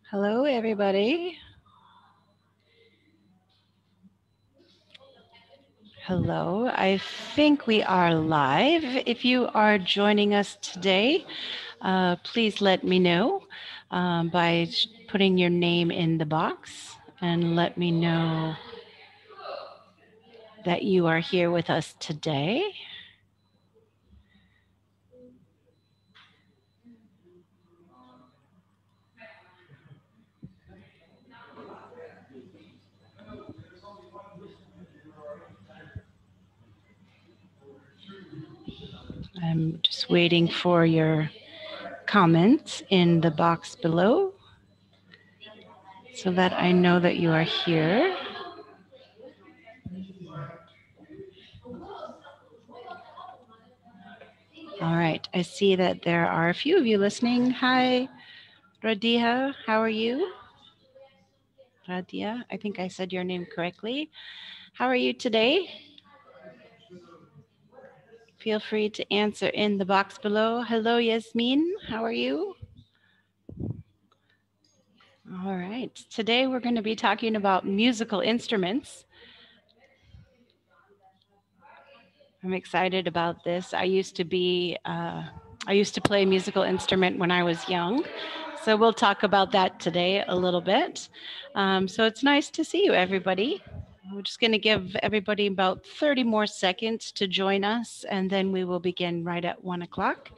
Hello, everybody. Hello, I think we are live. If you are joining us today, please let me know by putting your name in the box and let me know that you are here with us today. I'm just waiting for your comments in the box below so that I know that you are here. All right, I see that there are a few of you listening. Hi, Radia, how are you? Radia, I think I said your name correctly. How are you today? Feel free to answer in the box below. Hello, Yasmin, how are you? All right, today we're going to be talking about musical instruments. I'm excited about this. I used to play a musical instrument when I was young. So we'll talk about that today a little bit. So it's nice to see you, everybody. We're just going to give everybody about 30 more seconds to join us, and then we will begin right at 1 o'clock.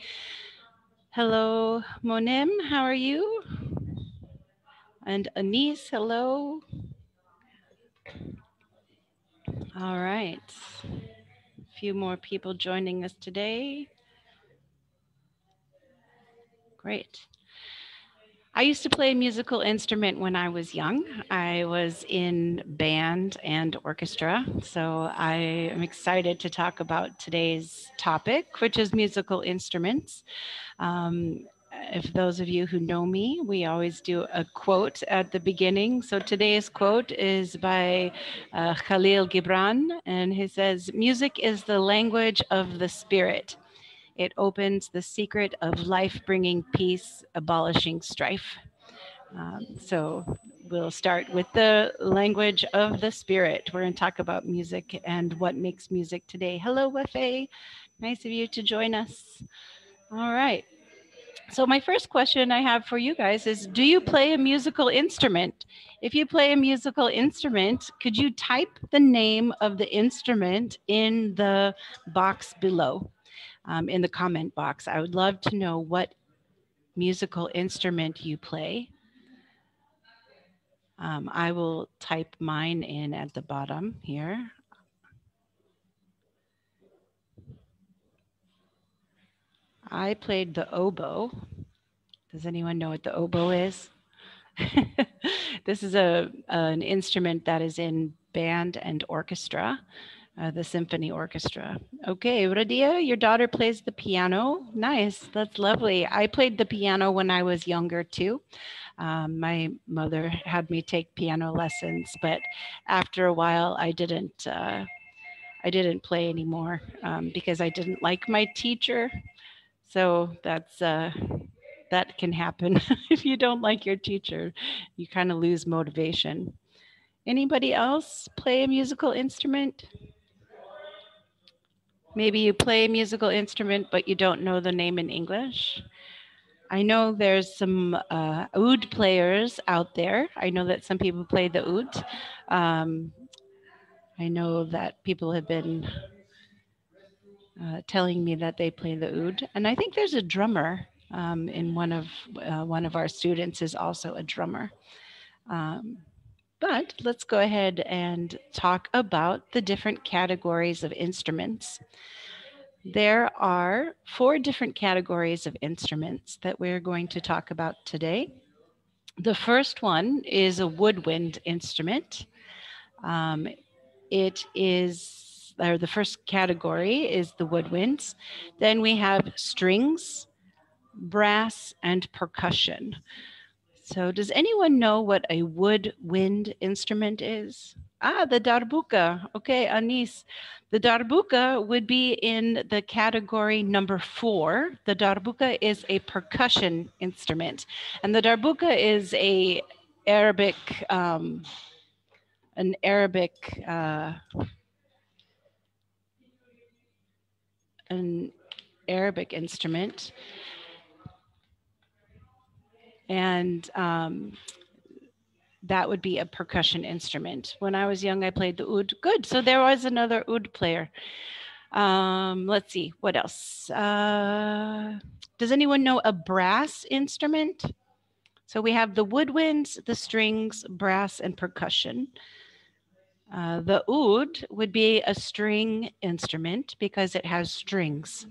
Hello, Monim, how are you? And Anise, hello. All right. A few more people joining us today. Great. I used to play a musical instrument when I was young. I was in band and orchestra. So I am excited to talk about today's topic, which is musical instruments. If those of you who know me, we always do a quote at the beginning. So today's quote is by Khalil Gibran, and he says, "Music is the language of the spirit. It opens the secret of life, bringing peace, abolishing strife." So we'll start with the language of the spirit. We're going to talk about music and what makes music today. Hello, Wafay. Nice of you to join us. All right. So my first question I have for you guys is, do you play a musical instrument? If you play a musical instrument, could you type the name of the instrument in the box below, in the comment box? I would love to know what musical instrument you play. I will type mine in at the bottom here. I played the oboe. Does anyone know what the oboe is? This is an instrument that is in band and orchestra, the symphony orchestra. Okay, Radia, your daughter plays the piano. Nice, that's lovely. I played the piano when I was younger too. My mother had me take piano lessons, but after a while, I didn't play anymore because I didn't like my teacher. So that can happen. If you don't like your teacher, you kind of lose motivation. Anybody else play a musical instrument? Maybe you play a musical instrument, but you don't know the name in English. I know there's some oud players out there. I know that some people play the oud. I know that people have been telling me that they play the oud, and I think there's a drummer. In one of our students is also a drummer. But let's go ahead and talk about the different categories of instruments. There are 4 different categories of instruments that we're going to talk about today. The first one is a woodwind instrument. The first category is the woodwinds. Then we have strings, brass, and percussion. So does anyone know what a woodwind instrument is? Ah, the darbuka. Okay, Anis. The darbuka would be in the category number 4. The darbuka is a percussion instrument. And the darbuka is Arabic, an Arabic, an Arabic instrument. And that would be a percussion instrument. When I was young, I played the oud. Good, so there was another oud player. Let's see, what else? Does anyone know a brass instrument? So we have the woodwinds, the strings, brass, and percussion. The oud would be a string instrument because it has strings.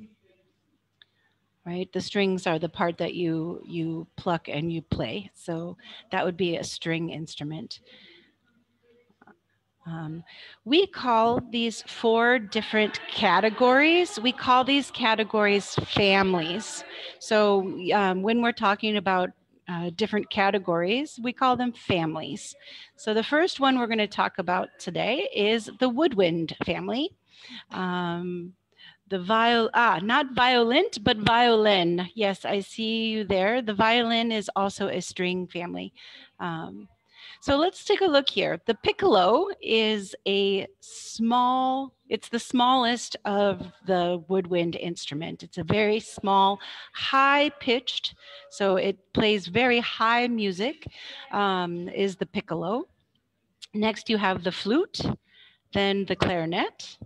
Right, the strings are the part that you pluck and you play. So that would be a string instrument. We call these 4 different categories. We call these categories families. So when we're talking about different categories, we call them families. So the first one we're going to talk about today is the woodwind family. Not violent, but violin. Yes, I see you there. The violin is also a string family. So let's take a look here. The piccolo is it's the smallest of the woodwind instrument. It's a very small, high pitched, so it plays very high music, is the piccolo. Next you have the flute, then the clarinet,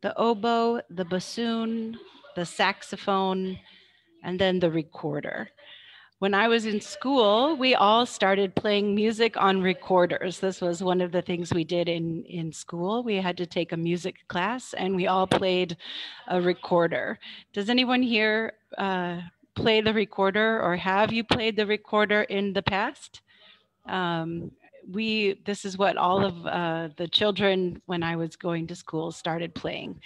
the oboe, the bassoon, the saxophone, and then the recorder. When I was in school, we all started playing music on recorders. This was one of the things we did in school. We had to take a music class and we all played a recorder. Does anyone here play the recorder, or have you played the recorder in the past? This is what all of the children, when I was going to school, started playing.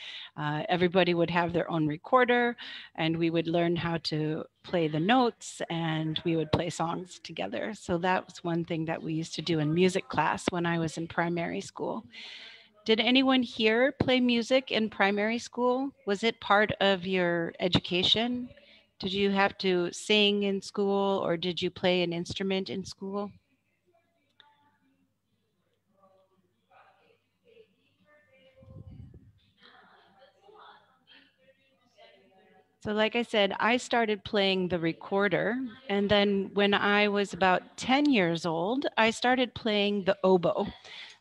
Everybody would have their own recorder, and we would learn how to play the notes, and we would play songs together. So that was one thing that we used to do in music class when I was in primary school. Did anyone here play music in primary school? Was it part of your education? Did you have to sing in school, or did you play an instrument in school? So like I said, I started playing the recorder, and then when I was about 10 years old, I started playing the oboe.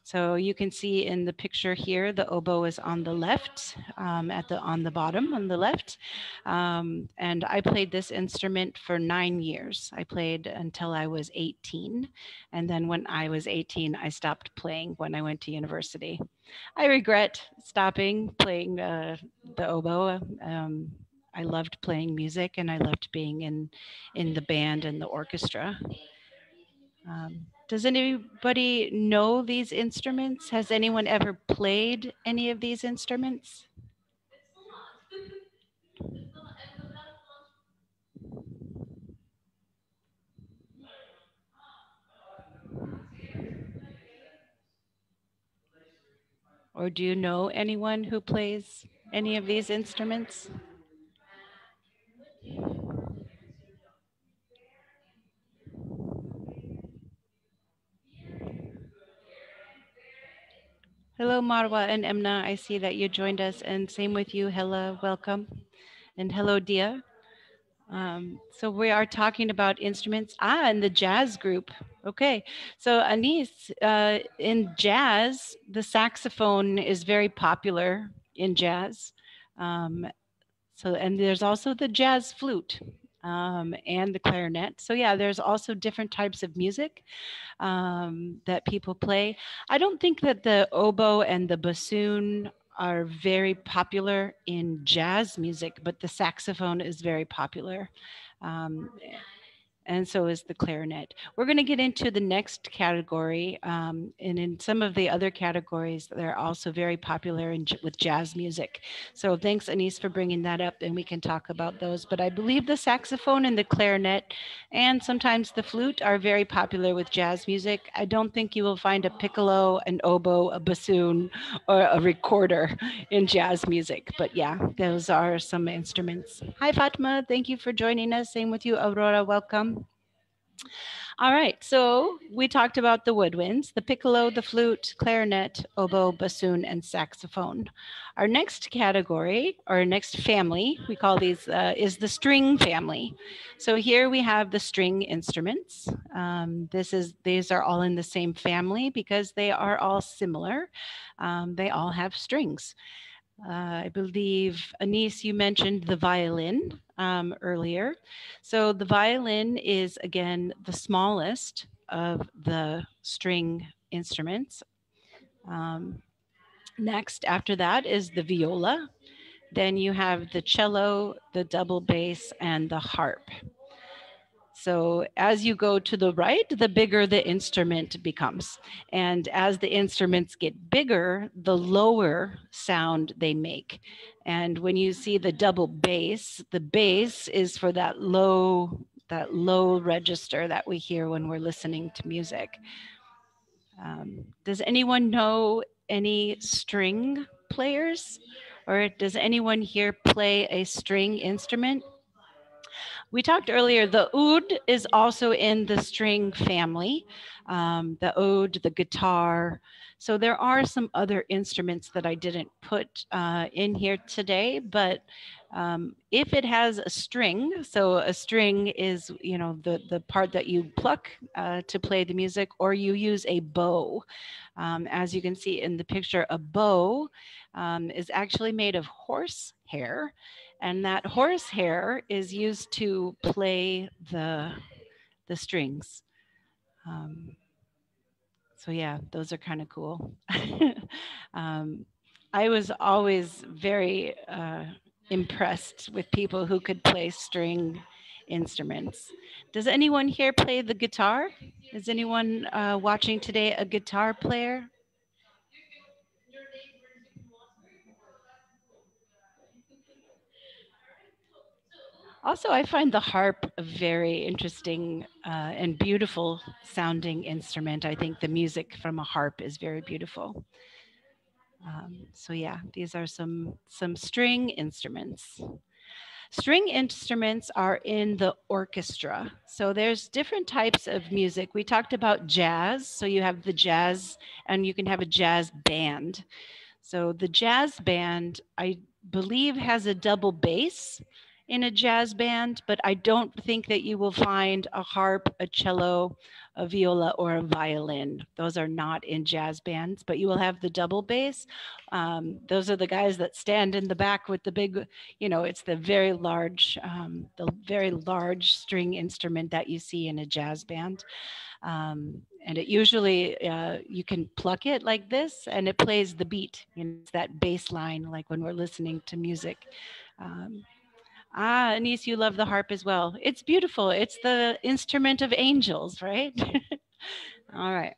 So you can see in the picture here, the oboe is on the left, on the bottom on the left. And I played this instrument for 9 years. I played until I was 18. And then when I was 18, I stopped playing when I went to university. I regret stopping playing the oboe. I loved playing music, and I loved being in the band and the orchestra. Does anybody know these instruments? Has anyone ever played any of these instruments? Or do you know anyone who plays any of these instruments? Hello, Marwa and Emna. I see that you joined us, and same with you. Hella, welcome. And hello, Dia. So we are talking about instruments. And the jazz group. Okay, so Anis, in jazz, the saxophone is very popular in jazz. And there's also the jazz flute and the clarinet. So yeah, there's also different types of music that people play. I don't think that the oboe and the bassoon are very popular in jazz music, but the saxophone is very popular. Um, and so is the clarinet. We're going to get into the next category, and in some of the other categories, they're also very popular with jazz music. So thanks, Anise, for bringing that up, and we can talk about those. But I believe the saxophone and the clarinet and sometimes the flute are very popular with jazz music. I don't think you will find a piccolo, an oboe, a bassoon, or a recorder in jazz music. But yeah, those are some instruments. Hi, Fatma. Thank you for joining us. Same with you, Aurora. Welcome. All right, so we talked about the woodwinds, the piccolo, the flute, clarinet, oboe, bassoon, and saxophone. Our next category, or next family, we call these, is the string family. So here we have the string instruments. These are all in the same family because they are all similar. They all have strings. I believe, Anise, you mentioned the violin earlier. So the violin is, again, the smallest of the string instruments. Next, after that, is the viola. Then you have the cello, the double bass, and the harp. So as you go to the right, the bigger the instrument becomes. And as the instruments get bigger, the lower sound they make. And when you see the double bass, the bass is for that low register that we hear when we're listening to music. Does anyone know any string players? Or does anyone here play a string instrument? We talked earlier, the oud is also in the string family, the oud, the guitar. So there are some other instruments that I didn't put in here today, but if it has a string, so a string is, the part that you pluck to play the music, or you use a bow. As you can see in the picture, a bow is actually made of horse hair. And that horse hair is used to play the strings. So yeah, those are kind of cool. I was always very impressed with people who could play string instruments. Does anyone here play the guitar? Is anyone watching today a guitar player? Also, I find the harp a very interesting and beautiful sounding instrument. I think the music from a harp is very beautiful. So yeah, these are some string instruments. String instruments are in the orchestra. So there's different types of music. We talked about jazz. So you have the jazz, and you can have a jazz band. So the jazz band, I believe, has a double bass in a jazz band, but I don't think that you will find a harp, a cello, a viola, or a violin. Those are not in jazz bands, but you will have the double bass. Those are the guys that stand in the back with the big, it's the very large string instrument that you see in a jazz band. And it usually, you can pluck it like this and it plays the beat. It's that bass line, like when we're listening to music. Anise, you love the harp as well. It's beautiful. It's the instrument of angels, right? All right.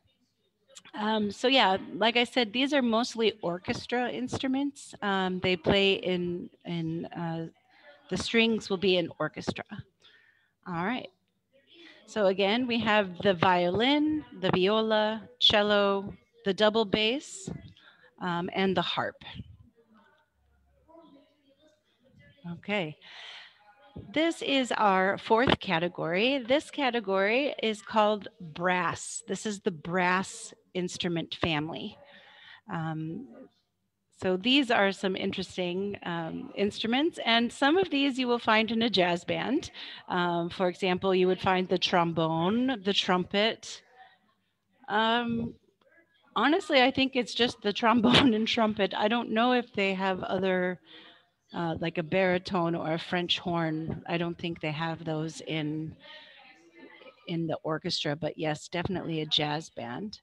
So yeah, like I said, these are mostly orchestra instruments. They play in the strings will be in orchestra. All right. So again, we have the violin, the viola, cello, the double bass, and the harp. Okay. This is our fourth category. This category is called brass. This is the brass instrument family. So these are some interesting instruments, and some of these you will find in a jazz band. For example, you would find the trombone, the trumpet. Honestly, I think it's just the trombone and trumpet. I don't know if they have other, like a baritone or a French horn. I don't think they have those in the orchestra, but yes, definitely a jazz band.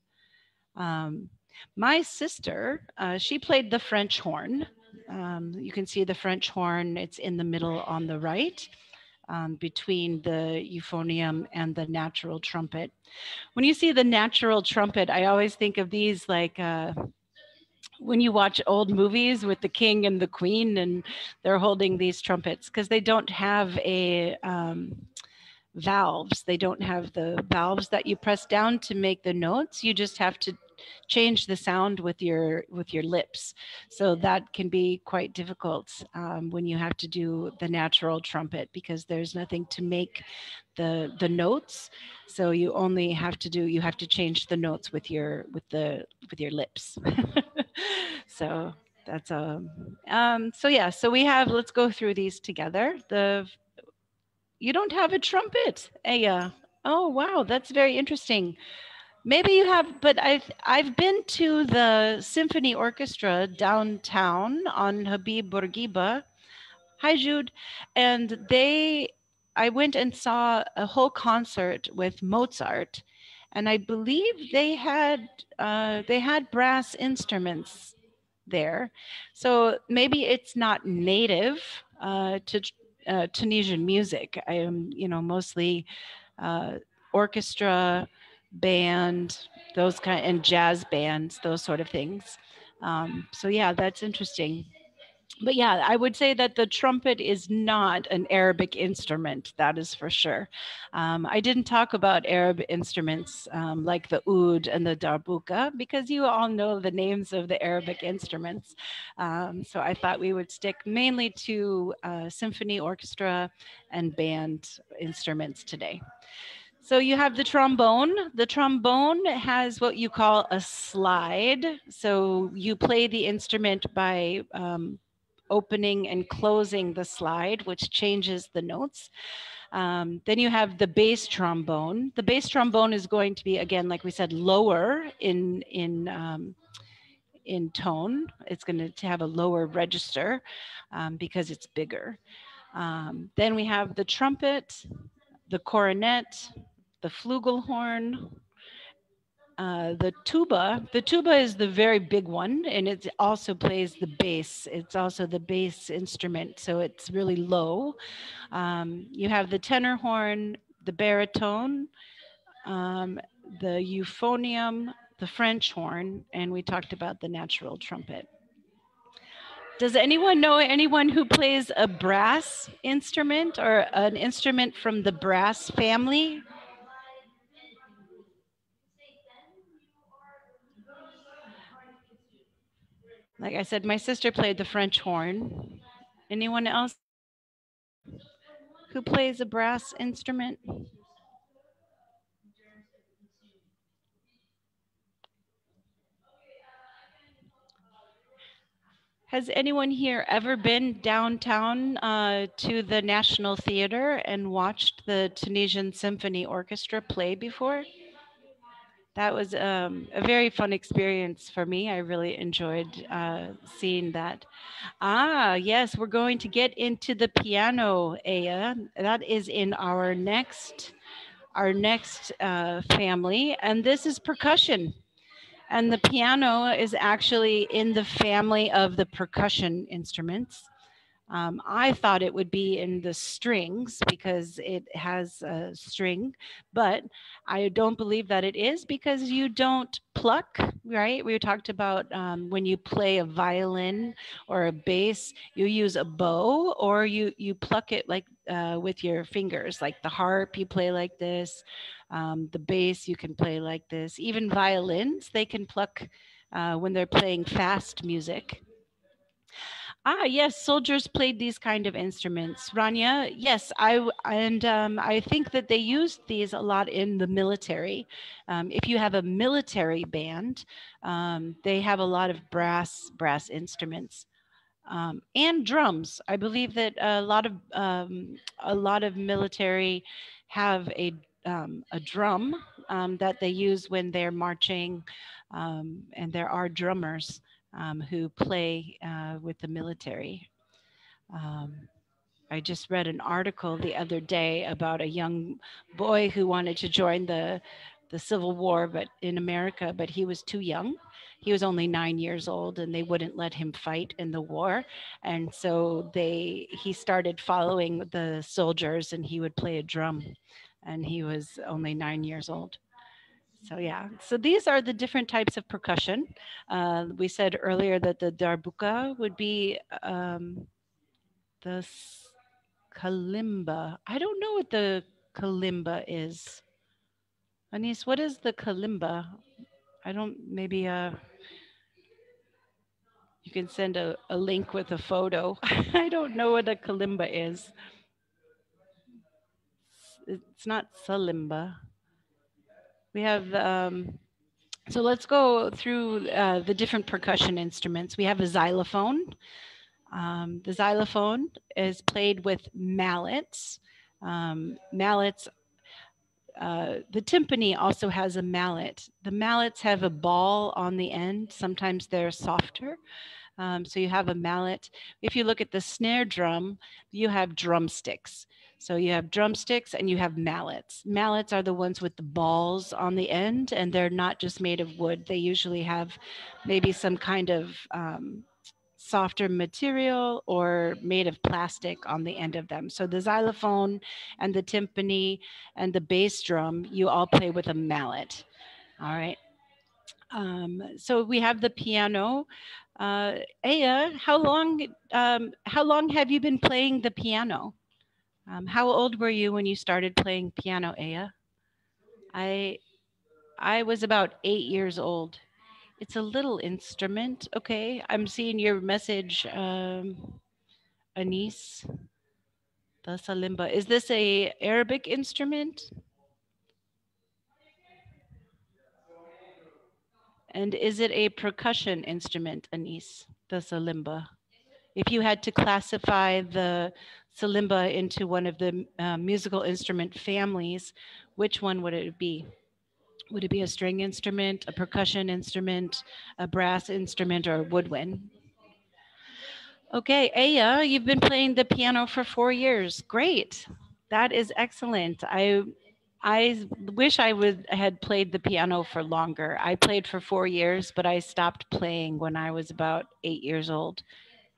My sister, she played the French horn. You can see the French horn. It's in the middle on the right. between the euphonium and the natural trumpet. When you see the natural trumpet, I always think of these like when you watch old movies with the king and the queen, and they're holding these trumpets because they don't have a valves. They don't have the valves that you press down to make the notes. You just have to change the sound with your lips. So that can be quite difficult when you have to do the natural trumpet because there's nothing to make the notes. So you have to change the notes with your lips. So that's so yeah, so we have, let's go through these together. You don't have a trumpet, Aya. Oh wow, that's very interesting. Maybe you have, but I've been to the symphony orchestra downtown on Habib Bourguiba. Hi Jude, and I went and saw a whole concert with Mozart, and I believe they had brass instruments there. So maybe it's not native to Tunisian music. I am, mostly uh, orchestra, band, those kind, and jazz bands, those sort of things. So yeah, that's interesting. But yeah, I would say that the trumpet is not an Arabic instrument. That is for sure. I didn't talk about Arab instruments like the oud and the darbuka because you all know the names of the Arabic instruments. So I thought we would stick mainly to symphony orchestra and band instruments today. So you have the trombone. The trombone has what you call a slide. So you play the instrument by opening and closing the slide, which changes the notes. Then you have the bass trombone. The bass trombone is going to be, again, like we said, lower in tone. It's going to have a lower register because it's bigger. Then we have the trumpet, the cornet, the flugelhorn, the tuba. The tuba is the very big one, and it also plays the bass. It's also the bass instrument, so it's really low. You have the tenor horn, the baritone, um, the euphonium, the French horn, and we talked about the natural trumpet. Does anyone know anyone who plays a brass instrument or an instrument from the brass family? Like I said, my sister played the French horn. Anyone else who plays a brass instrument? Has anyone here ever been downtown to the National Theater and watched the Tunisian Symphony Orchestra play before? That was a very fun experience for me. I really enjoyed seeing that. Ah, yes, we're going to get into the piano, Aya. That is in our next family, and this is percussion. And the piano is actually in the family of the percussion instruments. I thought it would be in the strings because it has a string, but I don't believe that it is because you don't pluck, right? We talked about when you play a violin or a bass, you use a bow or you pluck it like with your fingers, like the harp, you play like this. The bass, you can play like this. Even violins, they can pluck when they're playing fast music. Ah, yes, soldiers played these kind of instruments. Rania, yes, I think that they used these a lot in the military. If you have a military band, they have a lot of brass instruments and drums. I believe that a lot of military have a drum that they use when they're marching, and there are drummers who play with the military. Um, I just read an article the other day about a young boy who wanted to join the Civil War, but in America, but he was too young. He was only 9 years old, and they wouldn't let him fight in the war. And so he started following the soldiers, and he would play a drum, and he was only 9 years old. So yeah, so these are the different types of percussion. We said earlier that the darbuka would be the kalimba. I don't know what the kalimba is. Anis, what is the kalimba? I don't, maybe you can send a link with a photo. I don't know what a kalimba is. It's not salimba. We have, so let's go through the different percussion instruments. We have a xylophone. The xylophone is played with mallets. Mallets, the timpani also has a mallet. The mallets have a ball on the end. Sometimes they're softer. So you have a mallet. If you look at the snare drum, you have drumsticks. So you have drumsticks and you have mallets. Mallets are the ones with the balls on the end, and they're not just made of wood. They usually have maybe some kind of softer material or made of plastic on the end of them. So the xylophone and the timpani and the bass drum, you all play with a mallet. All right. So we have the piano. Aya, how long have you been playing the piano? How old were you when you started playing piano, Aya? I I was about 8 years old. It's a little instrument. Okay, I'm seeing your message, Anis. The salimba. Is this a Arabic instrument? And is it a percussion instrument, Anis? The salimba. If you had to classify the salimba into one of the musical instrument families, which one would it be? Would it be a string instrument, a percussion instrument, a brass instrument, or a woodwind? Okay, Aya, you've been playing the piano for 4 years. Great. That is excellent. I wish I would had played the piano for longer. I played for 4 years, but I stopped playing when I was about 8 years old,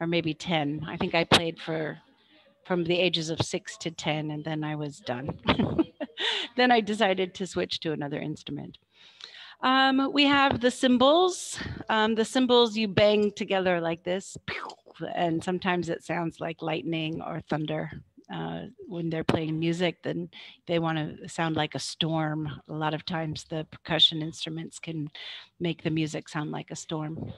or maybe 10. I think I played from the ages of 6 to 10, and then I was done. Then I decided to switch to another instrument. We have the cymbals. The cymbals you bang together like this, and sometimes it sounds like lightning or thunder. When they're playing music, then they want to sound like a storm. A lot of times the percussion instruments can make the music sound like a storm.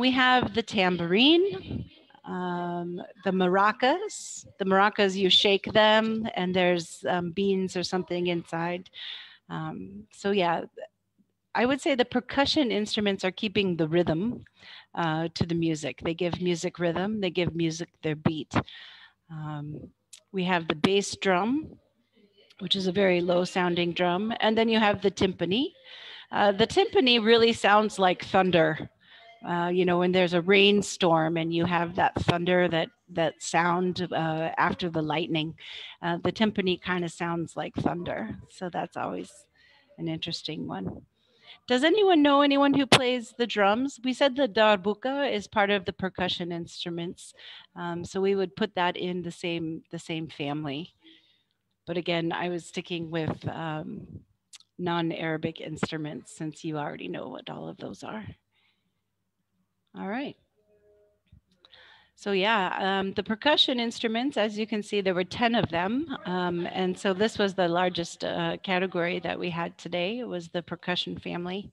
We have the tambourine, the maracas. The maracas, you shake them and there's beans or something inside. So yeah, I would say the percussion instruments are keeping the rhythm to the music. They give music rhythm, they give music their beat. We have the bass drum, which is a very low sounding drum. And then you have the timpani. The timpani really sounds like thunder. When there's a rainstorm and you have that thunder, that sound after the lightning, the timpani kind of sounds like thunder. So that's always an interesting one. Does anyone know anyone who plays the drums? We said the darbuka is part of the percussion instruments, so we would put that in the same family. But again, I was sticking with non-Arabic instruments since you already know what all of those are. All right. So yeah, the percussion instruments, as you can see, there were 10 of them. And so this was the largest category that we had today. It was the percussion family.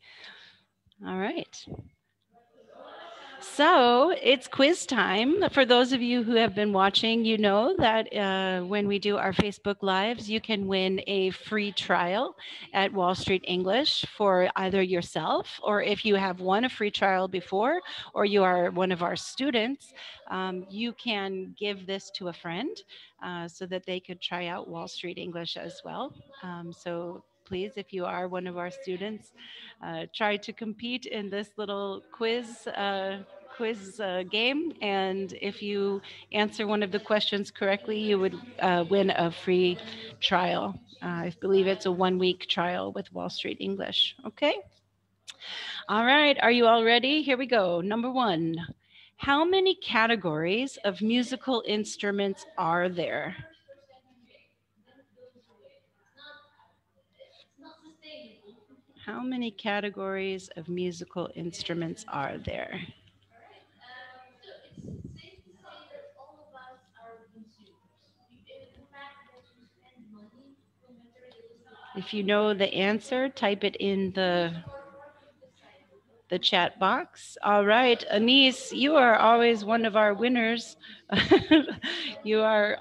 All right. So it's quiz time. For those of you who have been watching, you know that when we do our Facebook Lives, you can win a free trial at Wall Street English for either yourself, or if you have won a free trial before, or you are one of our students, you can give this to a friend so that they could try out Wall Street English as well. So please, if you are one of our students, try to compete in this little quiz quiz game. And if you answer one of the questions correctly, you would win a free trial. I believe it's a 1-week trial with Wall Street English. Okay. All right. Are you all ready? Here we go. Number 1. How many categories of musical instruments are there? How many categories of musical instruments are there? If you know the answer, type it in the chat box. All right, Anise, you are always one of our winners. You are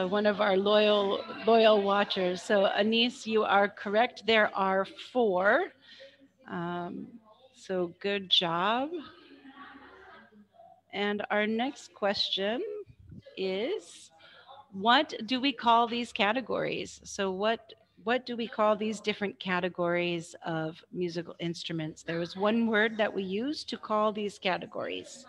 one of our loyal watchers. So Anise, you are correct. There are 4. So good job. And our next question is, what do we call these categories? So what do we call these different categories of musical instruments? There was one word that we used to call these categories.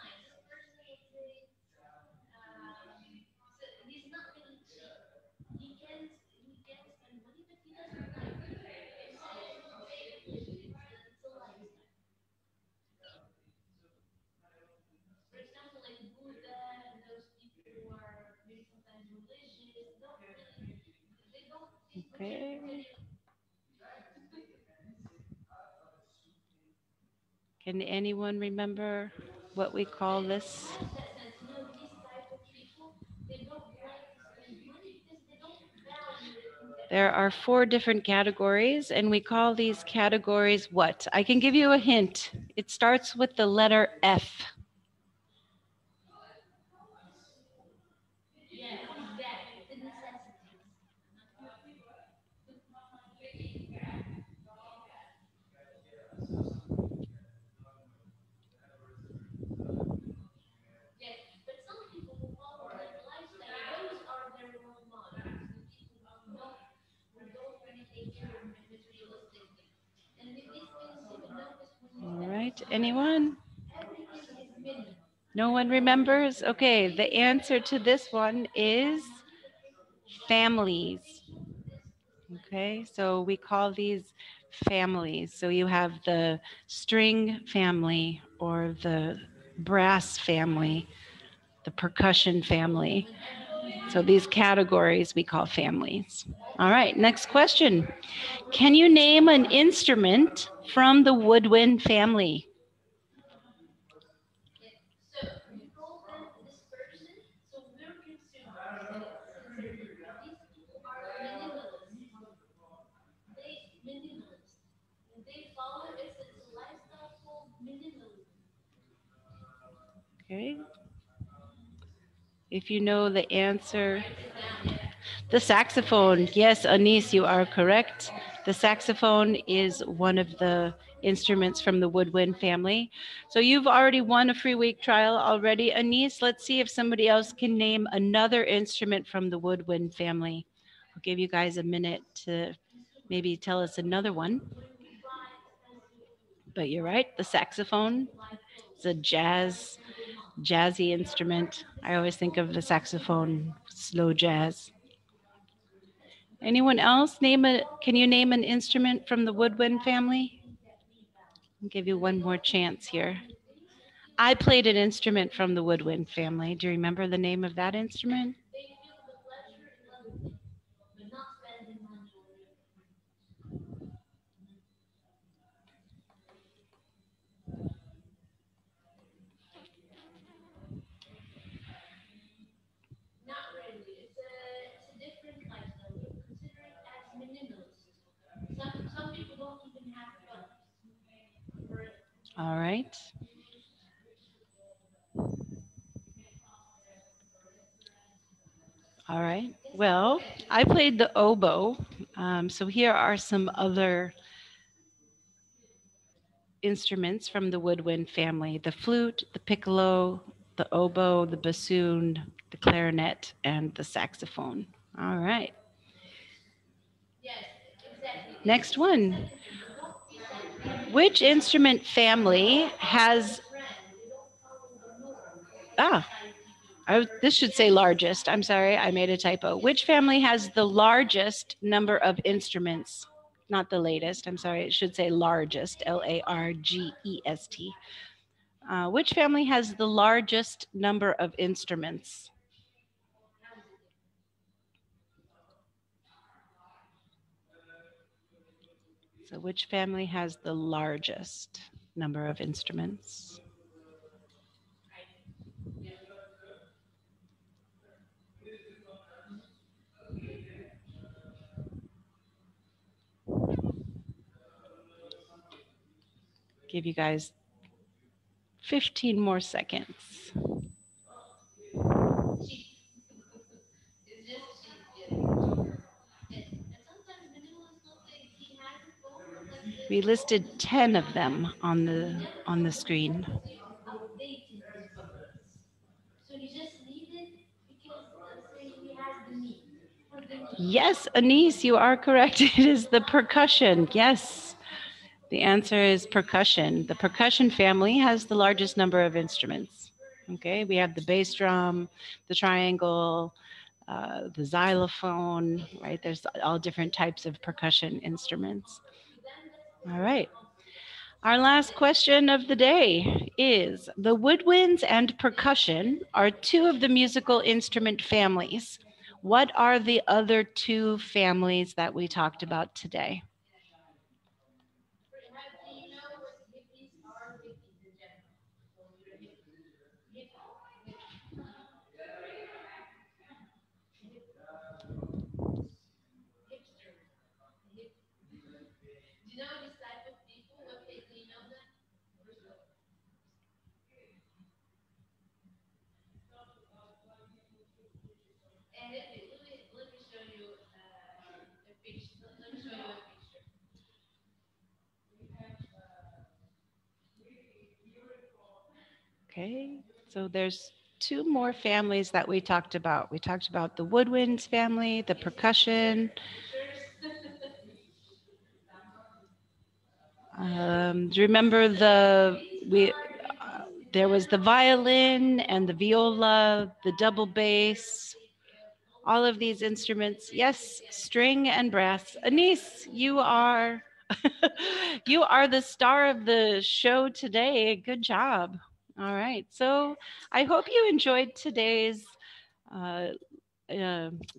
Okay. Can anyone remember what we call this? There are 4 different categories, and we call these categories what? I can give you a hint. It starts with the letter F. All right, anyone? No one remembers? Okay, the answer to this one is families. Okay, so we call these families. So you have the string family or the brass family, the percussion family. So these categories we call families. All right, next question. Can you name an instrument from the woodwind family? Okay. If you know the answer, the saxophone. Yes, Anise, you are correct. The saxophone is one of the instruments from the woodwind family. So you've already won a free week trial already. Anise, let's see if somebody else can name another instrument from the woodwind family. I'll give you guys a minute to maybe tell us another one. But you're right, the saxophone is a jazzy instrument. I always think of the saxophone, slow jazz. Anyone else can you name an instrument from the woodwind family? I'll give you one more chance here. I played an instrument from the woodwind family. Do you remember the name of that instrument? All right. All right. Well, I played the oboe. So here are some other instruments from the woodwind family: the flute, the piccolo, the oboe, the bassoon, the clarinet, and the saxophone. All right. Next one. Which instrument family has Ah, this should say largest. I'm sorry, I made a typo. Which family has the largest number of instruments? Not the latest. I'm sorry. It should say largest. Largest. Which family has the largest number of instruments? So, which family has the largest number of instruments? Give you guys 15 more seconds. We listed 10 of them on the screen. Yes, Anise, you are correct. It is the percussion. Yes, the answer is percussion. The percussion family has the largest number of instruments. Okay, we have the bass drum, the triangle, the xylophone, right? There's all different types of percussion instruments. All right. Our last question of the day is the woodwinds and percussion are two of the musical instrument families. What are the other two families that we talked about today? Okay, so there's two more families that we talked about. We talked about the woodwinds family, the percussion. Do you remember there was the violin and the viola, the double bass, all of these instruments. Yes, string and brass. Anise, you are you are the star of the show today. Good job. All right. So I hope you enjoyed today's uh,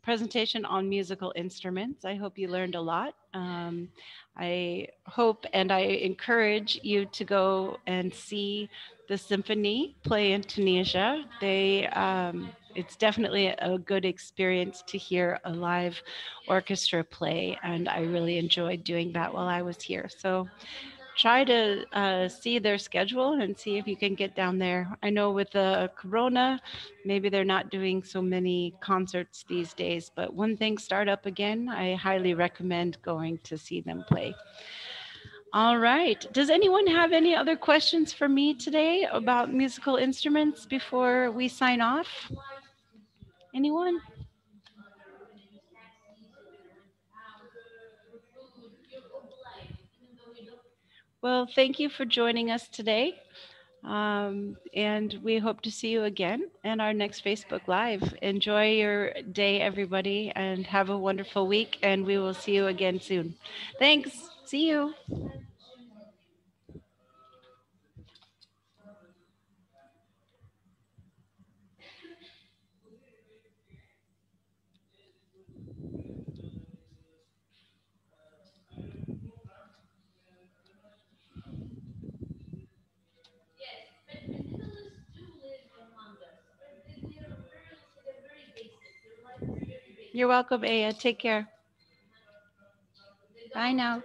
presentation on musical instruments. I hope you learned a lot. I hope and I encourage you to go and see the symphony play in Tunisia. It's definitely a good experience to hear a live orchestra play, and I really enjoyed doing that while I was here. So try to see their schedule and see if you can get down there. I know with the corona, maybe they're not doing so many concerts these days, but when things start up again, I highly recommend going to see them play. All right. Does anyone have any other questions for me today about musical instruments before we sign off? Anyone? Well, thank you for joining us today. And we hope to see you again in our next Facebook Live. Enjoy your day, everybody, and have a wonderful week. And we will see you again soon. Thanks. See you. You're welcome, Aya. Take care. Bye now.